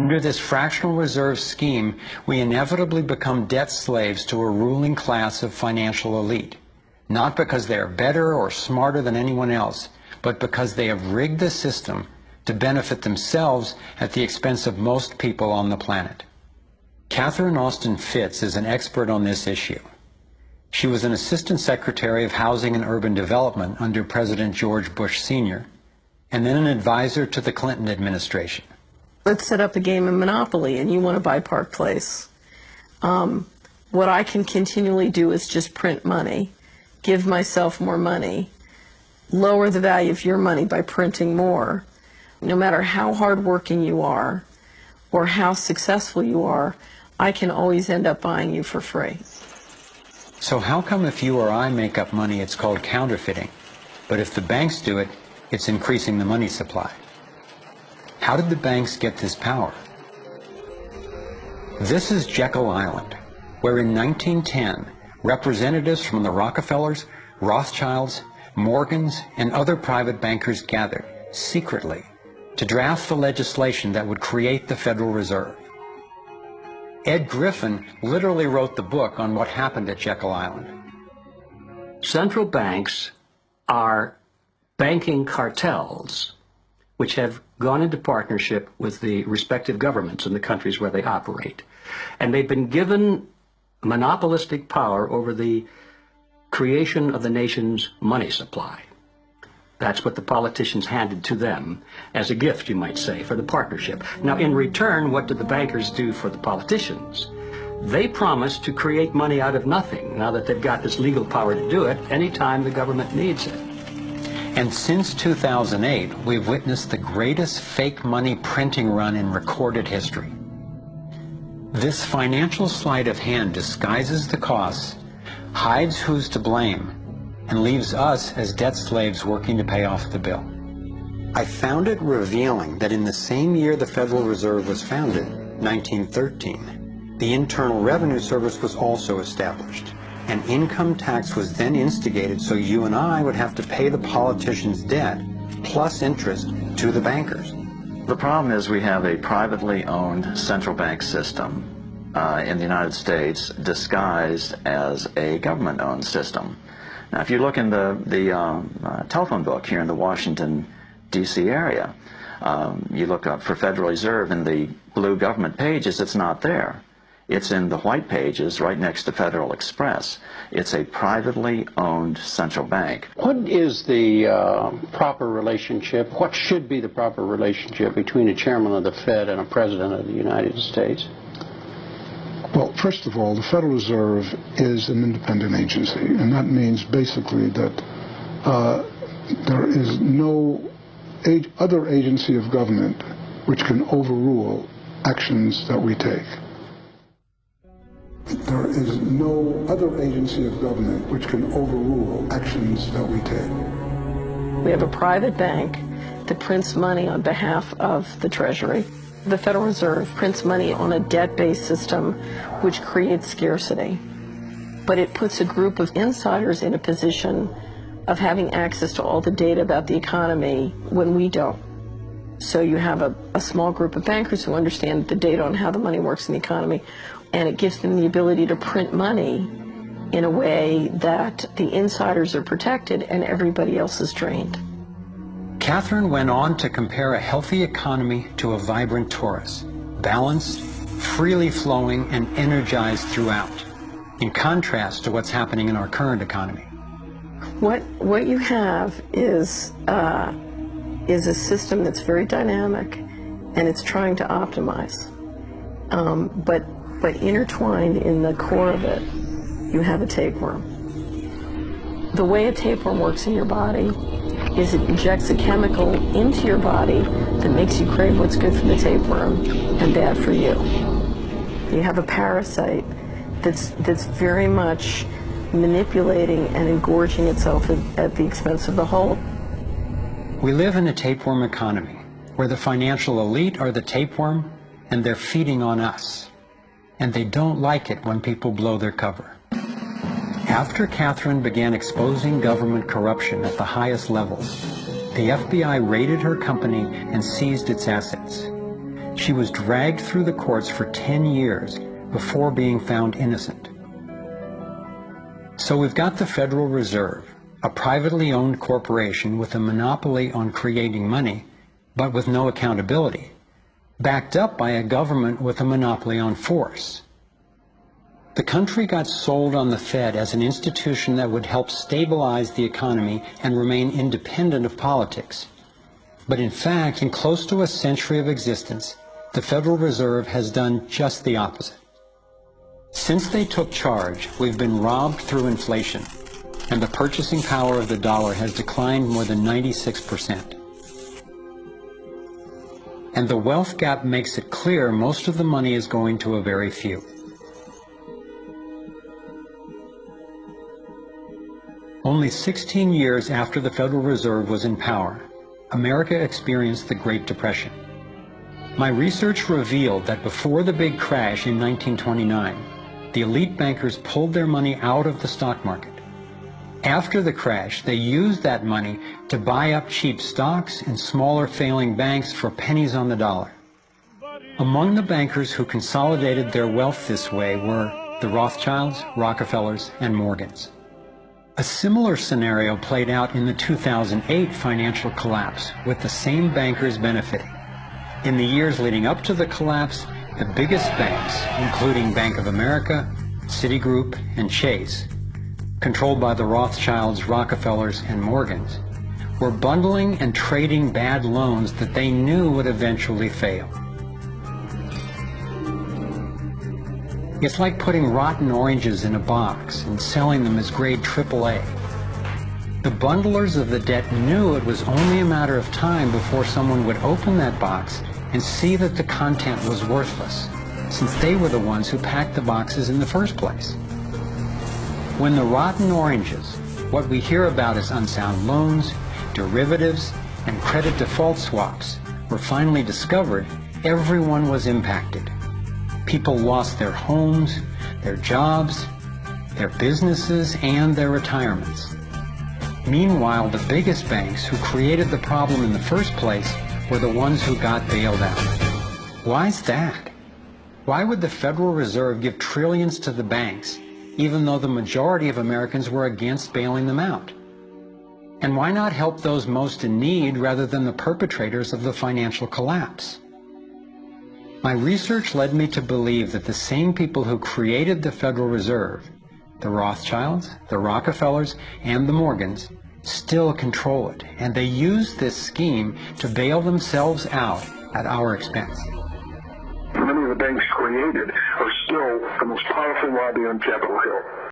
Under this fractional reserve scheme, we inevitably become debt slaves to a ruling class of financial elite, not because they are better or smarter than anyone else, but because they have rigged the system to benefit themselves at the expense of most people on the planet. Catherine Austin Fitts is an expert on this issue. She was an Assistant Secretary of Housing and Urban Development under President George Bush Sr., and then an advisor to the Clinton administration. Let's set up a game of Monopoly and you want to buy Park Place. What I can continually do is just print money, give myself more money, lower the value of your money by printing more. No matter how hardworking you are or how successful you are, I can always end up buying you for free. So how come if you or I make up money, it's called counterfeiting, but if the banks do it, it's increasing the money supply? How did the banks get this power? This is Jekyll Island, where in 1910, representatives from the Rockefellers, Rothschilds, Morgans, and other private bankers gathered, secretly, to draft the legislation that would create the Federal Reserve. Ed Griffin literally wrote the book on what happened at Jekyll Island. Central banks are banking cartels which have gone into partnership with the respective governments in the countries where they operate. And they've been given monopolistic power over the creation of the nation's money supply. That's what the politicians handed to them as a gift, you might say, for the partnership. Now, in return, what did the bankers do for the politicians? They promised to create money out of nothing, now that they've got this legal power to do it anytime the government needs it. And since 2008, we've witnessed the greatest fake money printing run in recorded history. This financial sleight of hand disguises the costs, hides who's to blame, and leaves us as debt slaves working to pay off the bill. I found it revealing that in the same year the Federal Reserve was founded, 1913, the Internal Revenue Service was also established. An income tax was then instigated so you and I would have to pay the politicians' debt plus interest to the bankers. The problem is we have a privately owned central bank system in the United States disguised as a government-owned system. Now, if you look in the telephone book here in the Washington, D.C. area, you look up for Federal Reserve in the blue government pages, it's not there. It's in the white pages right next to Federal Express. It's a privately owned central bank. What is the proper relationship, what should be the proper relationship between a chairman of the Fed and a president of the United States? Well, first of all, the Federal Reserve is an independent agency, and that means basically that there is no other agency of government which can overrule actions that we take. There is no other agency of government which can overrule actions that we take. We have a private bank that prints money on behalf of the Treasury. The Federal Reserve prints money on a debt-based system which creates scarcity. But it puts a group of insiders in a position of having access to all the data about the economy when we don't. So you have a small group of bankers who understand the data on how the money works in the economy, and it gives them the ability to print money in a way that the insiders are protected and everybody else is drained. Catherine went on to compare a healthy economy to a vibrant torus, balanced, freely flowing, and energized throughout, in contrast to what's happening in our current economy. What you have is a system that's very dynamic, and it's trying to optimize. But intertwined in the core of it, you have a tapeworm. The way a tapeworm works in your body is it injects a chemical into your body that makes you crave what's good for the tapeworm and bad for you. You have a parasite that's very much manipulating and engorging itself at the expense of the whole. We live in a tapeworm economy where the financial elite are the tapeworm and they're feeding on us. And they don't like it when people blow their cover. After Catherine began exposing government corruption at the highest levels, the FBI raided her company and seized its assets. She was dragged through the courts for 10 years before being found innocent. So we've got the Federal Reserve, a privately owned corporation with a monopoly on creating money, but with no accountability, backed up by a government with a monopoly on force. The country got sold on the Fed as an institution that would help stabilize the economy and remain independent of politics. But in fact, in close to a century of existence, the Federal Reserve has done just the opposite. Since they took charge, we've been robbed through inflation, and the purchasing power of the dollar has declined more than 96%. And the wealth gap makes it clear most of the money is going to a very few. Only 16 years after the Federal Reserve was in power, America experienced the Great Depression. My research revealed that before the big crash in 1929, the elite bankers pulled their money out of the stock market. After the crash, they used that money to buy up cheap stocks and smaller failing banks for pennies on the dollar. Among the bankers who consolidated their wealth this way were the Rothschilds, Rockefellers, and Morgans. A similar scenario played out in the 2008 financial collapse, with the same bankers benefiting. In the years leading up to the collapse, the biggest banks, including Bank of America, Citigroup, and Chase, controlled by the Rothschilds, Rockefellers, and Morgans, were bundling and trading bad loans that they knew would eventually fail. It's like putting rotten oranges in a box and selling them as grade AAA. The bundlers of the debt knew it was only a matter of time before someone would open that box and see that the content was worthless, since they were the ones who packed the boxes in the first place. When the rotten oranges, what we hear about as unsound loans, derivatives, and credit default swaps, were finally discovered, everyone was impacted. People lost their homes, their jobs, their businesses, and their retirements. Meanwhile, the biggest banks who created the problem in the first place were the ones who got bailed out. Why's that? Why would the Federal Reserve give trillions to the banks, even though the majority of Americans were against bailing them out? And why not help those most in need rather than the perpetrators of the financial collapse? My research led me to believe that the same people who created the Federal Reserve, the Rothschilds, the Rockefellers, and the Morgans, still control it, and they use this scheme to bail themselves out at our expense. Many of the banks created are still the most powerful lobby on Capitol Hill.